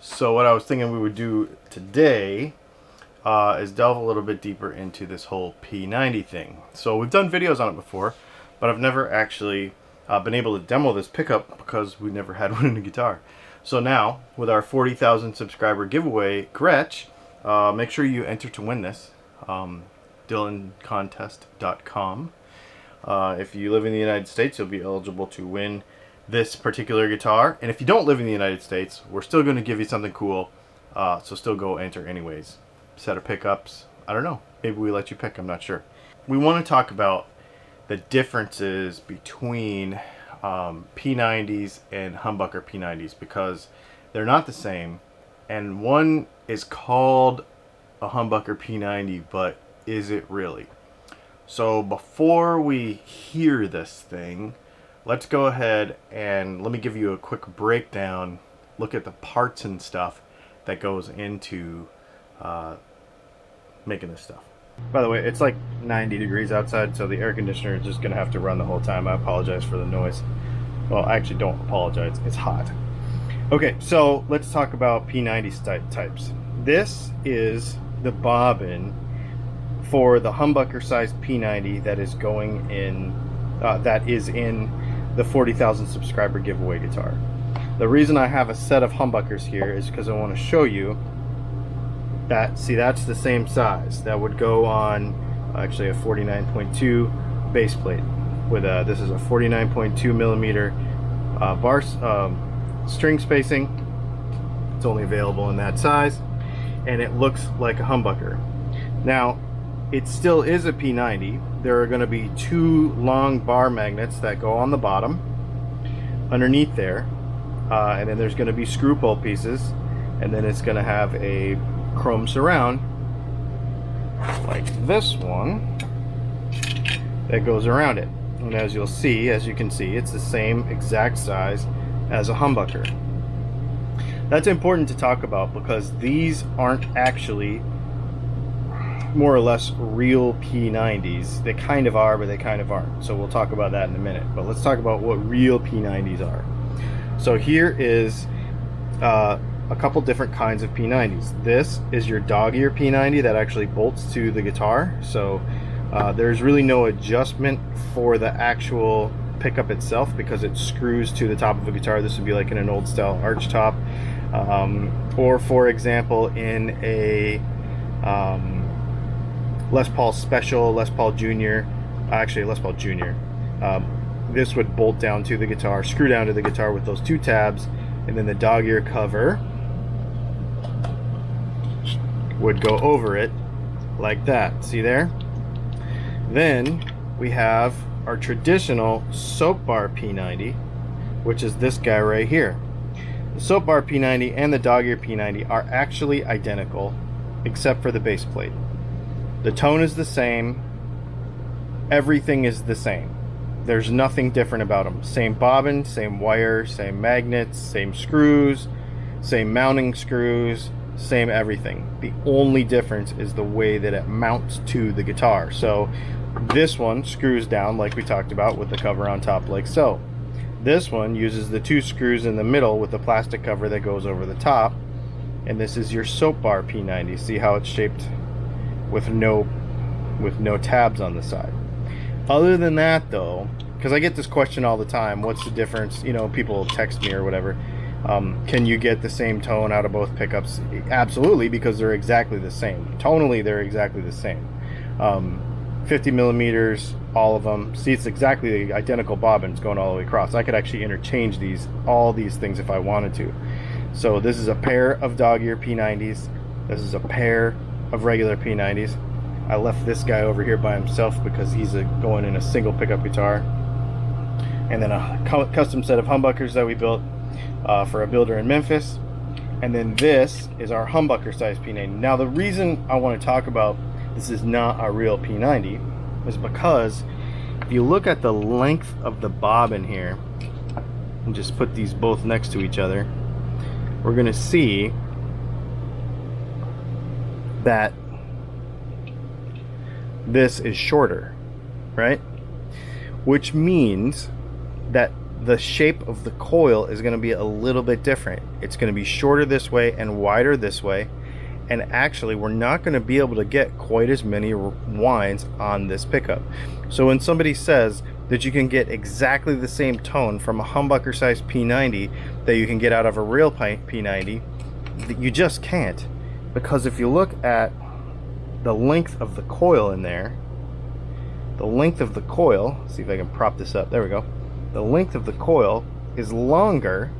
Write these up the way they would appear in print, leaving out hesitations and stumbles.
So what I was thinking we would do today is delve a little bit deeper into this whole P90 thing. So we've done videos on it before, but I've never actually been able to demo this pickup because we never had one in a guitar. So now, with our 40,000 subscriber giveaway, Gretch, make sure you enter to win this. DylanContest.com. If you live in the United States, you'll be eligible to win this particular guitar. And if you don't live in the United States, we're still going to give you something cool. So still go enter anyways. Set of pickups, I don't know. Maybe we let you pick, I'm not sure. We want to talk about the differences between P90s and humbucker P90s because they're not the same. And one is called a humbucker P90, but is it really? So before we hear this thing, let's go ahead and let me give you a quick breakdown, look at the parts and stuff that goes into making this stuff. By the way, it's like 90 degrees outside, so the air conditioner is just going to have to run the whole time. I apologize for the noise. Well, I actually don't apologize. It's hot. Okay, so let's talk about P90 Stipe Types. This is the bobbin for the Humbucker Size P90 that is going in, that is in the 40,000 subscriber giveaway guitar. The reason I have a set of humbuckers here is because I want to show you that, see, that's the same size that would go on actually a 49.2 base plate with a, this is a 49.2 millimeter bar string spacing. It's only available in that size, and it looks like a humbucker. Now, it still is a P90. There are going to be two long bar magnets that go on the bottom underneath there, and then there's going to be screw pull pieces, and then it's going to have a chrome surround like this one that goes around it. And as you'll see, as you can see, it's the same exact size as a humbucker. That's important to talk about because these aren't actually more or less real P90s. They kind of are, but they kind of aren't. So we'll talk about that in a minute. But let's talk about what real P90s are. So here is a couple different kinds of P90s. This is your dog ear P90 that actually bolts to the guitar. So there's really no adjustment for the actual pickup itself because it screws to the top of a guitar. This would be like in an old style arch top, or for example in a Les Paul Special, Les Paul Junior, actually Les Paul Junior. This would bolt down to the guitar, screw down to the guitar with those two tabs, and then the dog ear cover would go over it like that. See there? Then we have our traditional soap bar P90, which is this guy right here. The soap bar P90 and the dog ear P90 are actually identical except for the base plate. The tone is the same, everything is the same. There's nothing different about them. Same bobbin, same wire, same magnets, same screws, same mounting screws, same everything. The only difference is the way that it mounts to the guitar. So this one screws down like we talked about with the cover on top like so. This one uses the two screws in the middle with the plastic cover that goes over the top. And this is your soap bar P90. See how it's shaped with no tabs on the side. Other than that though, because I get this question all the time, what's the difference? You know, people text me or whatever. Can you get the same tone out of both pickups? Absolutely, because they're exactly the same. Tonally, they're exactly the same. 50 millimeters, all of them. See, it's exactly the identical bobbins going all the way across. I could actually interchange all these things if I wanted to. So this is a pair of dog ear P90s. This is a pair of regular P90s. I left this guy over here by himself because he's going in a single pickup guitar. And then a custom set of humbuckers that we built for a builder in Memphis. And then this is our Humbucker Size P90. Now the reason I want to talk about this is not a real P90 is because if you look at the length of the bobbin here and just put these both next to each other, we're going to see that this is shorter, right? Which means that the shape of the coil is going to be a little bit different. It's going to be shorter this way and wider this way, and actually we're not going to be able to get quite as many winds on this pickup. So when somebody says that you can get exactly the same tone from a humbucker size P90 that you can get out of a real P90, you just can't. Because if you look at the length of the coil in there, the length of the coil, see if I can prop this up, there we go. The length of the coil is longer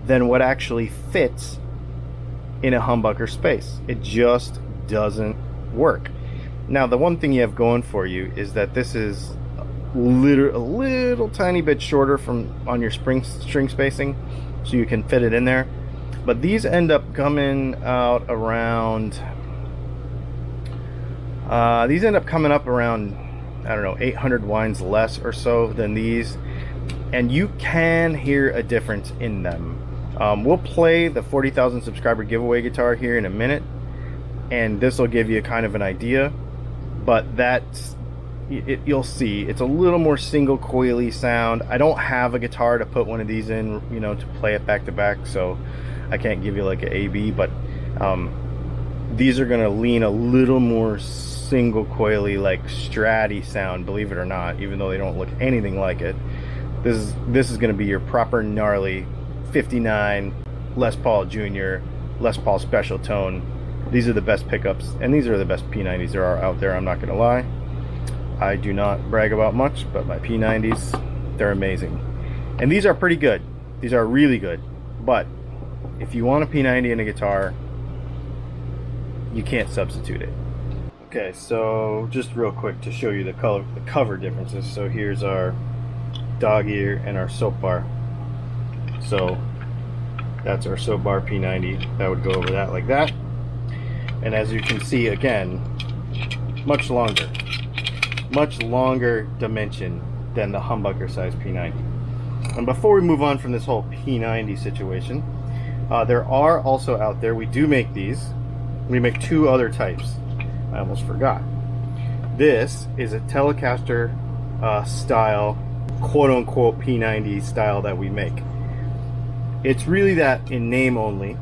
than what actually fits in a humbucker space. It just doesn't work. Now, the one thing you have going for you is that this is a little tiny bit shorter from on your string spacing, so you can fit it in there. But these end up coming out around these end up coming up around, I don't know, 800 winds less or so than these, and you can hear a difference in them. We'll play the 40,000 subscriber giveaway guitar here in a minute, and this will give you kind of an idea, but that's you'll see it's a little more single coily sound. I don't have a guitar to put one of these in, you know, to play it back to back, so I can't give you like an A-B, but these are going to lean a little more single coily, like Stratty sound, believe it or not, even though they don't look anything like it. This is going to be your proper gnarly 59 Les Paul Jr., Les Paul Special Tone. These are the best pickups, and these are the best P90s there are out there, I'm not going to lie. I do not brag about much, but my P90s, they're amazing. And these are pretty good. These are really good. But if you want a P90 in a guitar, you can't substitute it. Okay, so just real quick to show you the cover differences. So here's our dog ear and our soap bar. So that's our soap bar P90. That would go over that like that. And as you can see, again, much longer dimension than the humbucker size P90. And before we move on from this whole P90 situation, there are also out there, we do make these. We make two other types. I almost forgot. This is a Telecaster style, quote-unquote P90 style that we make. It's really that in name only.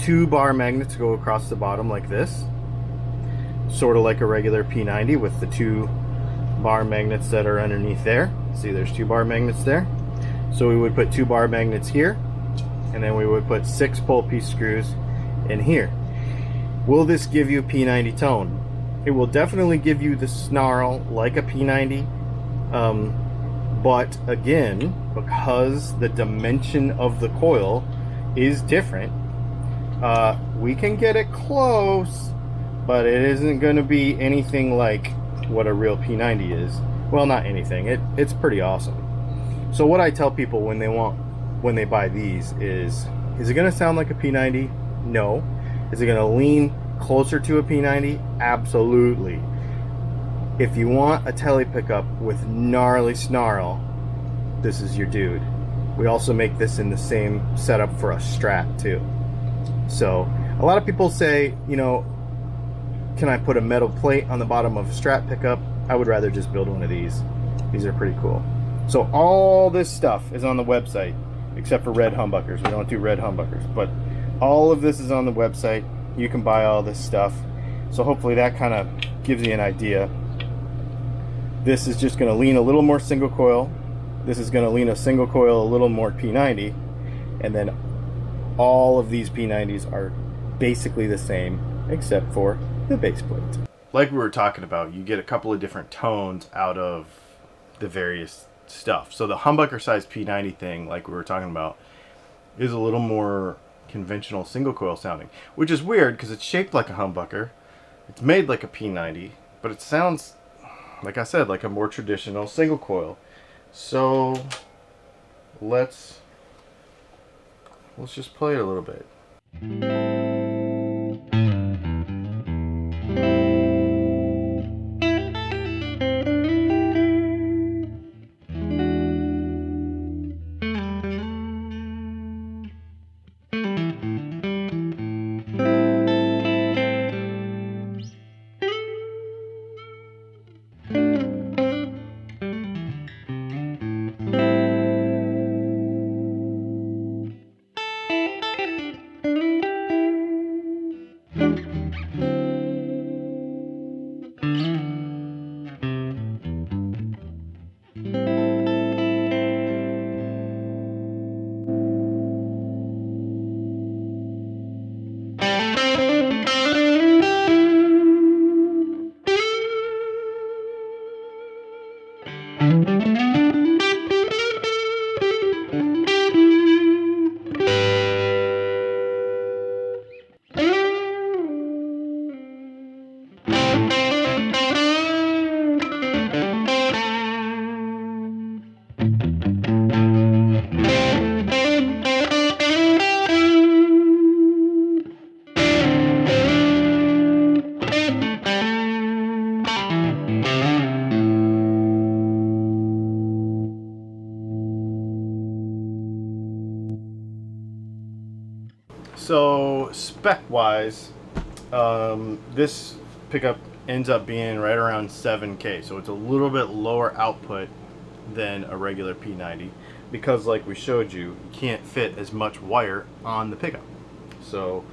2 bar magnets go across the bottom like this, sort of like a regular P90 with the 2 bar magnets that are underneath there. See, there's 2 bar magnets there. So we would put 2 bar magnets here, and then we would put 6 pull piece screws in here. Will this give you a P90 tone? It will definitely give you the snarl like a P90, but again, because the dimension of the coil is different, we can get it close, but it isn't going to be anything like what a real P90 is. Well, not anything. It's pretty awesome. So what I tell people when they buy these is it going to sound like a P90? No. Is it going to lean closer to a P90? Absolutely. If you want a tele pickup with gnarly snarl, this is your dude. We also make this in the same setup for a Strat too. So a lot of people say, you know, can I put a metal plate on the bottom of a Strat pickup? I would rather just build one of these. These are pretty cool. So all this stuff is on the website, except for red humbuckers. We don't do red humbuckers, but all of this is on the website. You can buy all this stuff. So hopefully that kind of gives you an idea. This is just going to lean a little more single coil. This is going to lean a single coil a little more P90. And then all of these P90s are basically the same, except for the base plate. Like we were talking about, you get a couple of different tones out of the various stuff. So the humbucker size P90 thing, like we were talking about, is a little more conventional single coil sounding, which is weird because it's shaped like a humbucker, it's made like a P90, but it sounds, like I said, like a more traditional single coil. So let's just play it a little bit. So spec wise, this pickup ends up being right around 7K, so it's a little bit lower output than a regular P90 because, like we showed you, you can't fit as much wire on the pickup. So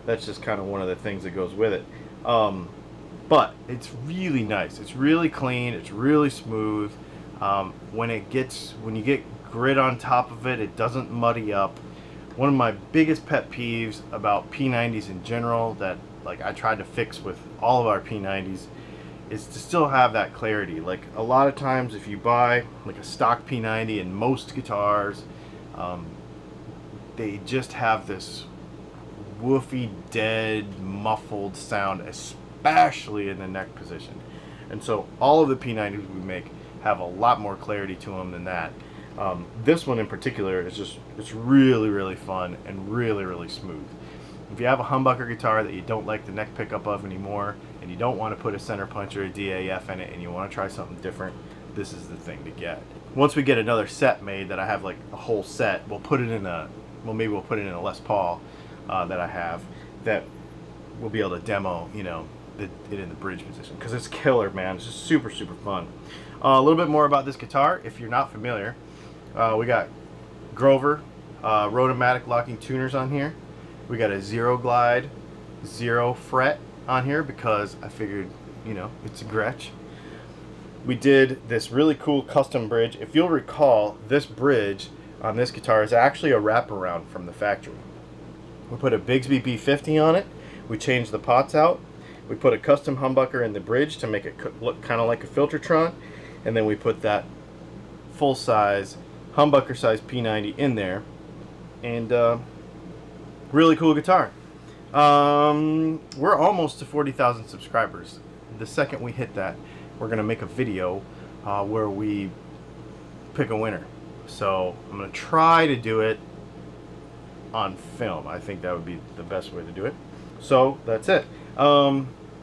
that's just kind of one of the things that goes with it. But it's really nice. It's really clean. It's really smooth. When you get grit on top of it, it doesn't muddy up. One of my biggest pet peeves about P90s in general that like I tried to fix with all of our P90s is to still have that clarity. Like a lot of times if you buy like a stock P90 in most guitars, they just have this woofy, dead, muffled sound, especially in the neck position. And so all of the P90s we make have a lot more clarity to them than that. This one in particular is it's really, really fun and really, really smooth. If you have a humbucker guitar that you don't like the neck pickup of anymore and you don't want to put a center punch or a DAF in it and you want to try something different, this is the thing to get. Once we get another set made that I have like a whole set, we'll put it in a, well, maybe we'll put it in a Les Paul that I have that we'll be able to demo, you know, it in the bridge position because it's killer, man. It's just super, super fun. A little bit more about this guitar if you're not familiar. We got Grover Rotomatic locking tuners on here. We got a zero glide, zero fret on here because I figured, you know, it's a Gretsch. We did this really cool custom bridge. If you'll recall, this bridge on this guitar is actually a wraparound from the factory. We put a Bigsby B50 on it. We changed the pots out. We put a custom humbucker in the bridge to make it look kind of like a Filtertron. And then we put that full-size Humbucker Size P90 in there. And really cool guitar. We're almost to 40,000 subscribers. The second we hit that, we're going to make a video where we pick a winner. So I'm going to try to do it on film. I think that would be the best way to do it. So that's it.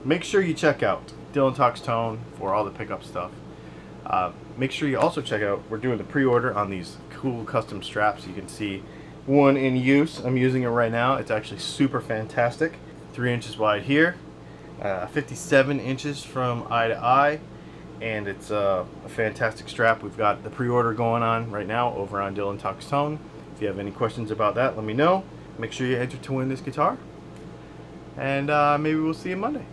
Make sure you check out Dylan Talks Tone for all the pickup stuff. Make sure you also check out, we're doing the pre-order on these cool custom straps. You can see one in use. I'm using it right now. It's actually super fantastic. 3 inches wide here, 57 inches from eye to eye, and it's a fantastic strap. We've got the pre-order going on right now over on Dylan Talks Tone. If you have any questions about that, let me know. Make sure you enter to win this guitar, and maybe we'll see you Monday.